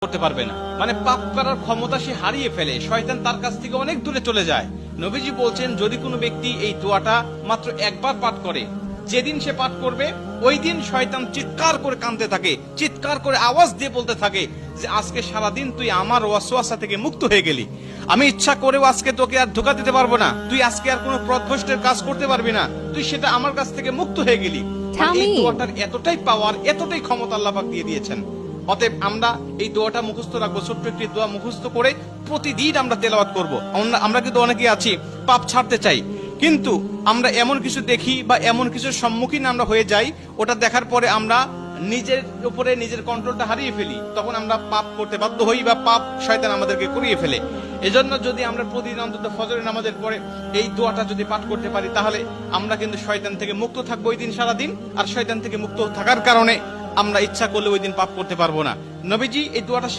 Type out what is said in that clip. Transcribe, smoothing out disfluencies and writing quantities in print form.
করতে পারবে না, মানে পাপ করার ক্ষমতা সে হারিয়ে ফেলে, শয়তান তার কাছ থেকে অনেক দূরে চলে যায়। নবীজি বলছেন, যদি কোনো ব্যক্তি এই দোয়াটা মাত্র একবার পাঠ করে, যেদিন সে পাঠ করবে ওই দিন শয়তান চিৎকার করে কাঁদতে থাকে, চিৎকার করে আওয়াজ দিয়ে বলতে থাকে যে আজকে সারাদিন তুই আমার ওয়াসওয়াসা থেকে মুক্ত হয়ে গেলি, আমি ইচ্ছা করেও আজকে তোকে আর ধোঁকা দিতে পারবো না, তুই আজকে আর কোনো পথভ্রষ্টের কাজ করতে পারবি না, তুই সেটা আমার কাছ থেকে মুক্ত হয়ে গেলি। এই দোয়াটার এতটাই পাওয়ার, এতটাই ক্ষমতা আল্লাহ পাক দিয়ে দিয়েছেন। অতএব আমরা এই দোয়াটা মুখস্থ রাখবো, ছোট্ট একটি দোয়া মুখস্থ করে প্রতিদিন আমরা তেলাওয়াত করব। আমরা কিন্তু অনেকে আছি পাপ ছাড়তে চাই, কিন্তু আমরা এমন কিছু দেখি বা এমন কিছুর সম্মুখীন আমরা হয়ে যাই, ওটা দেখার পরে আমরা নিজের উপরে নিজের কন্ট্রোলটা হারিয়ে ফেলি, তখন আমরা পাপ করতে বাধ্য হই বা পাপ শয়তান আমাদেরকে করিয়ে ফেলে। এজন্য যদি আমরা প্রতিদিন অন্তত ফজরের নামাজের পরে এই দোয়াটা যদি পাঠ করতে পারি, তাহলে আমরা কিন্তু শয়তান থেকে মুক্ত থাকবো ওই দিন সারাদিন। আর শয়তান থেকে মুক্ত থাকার কারণে আমরা ইচ্ছা করলে ওই দিন পাপ করতে পারবো না। নবীজি এই দোয়াটা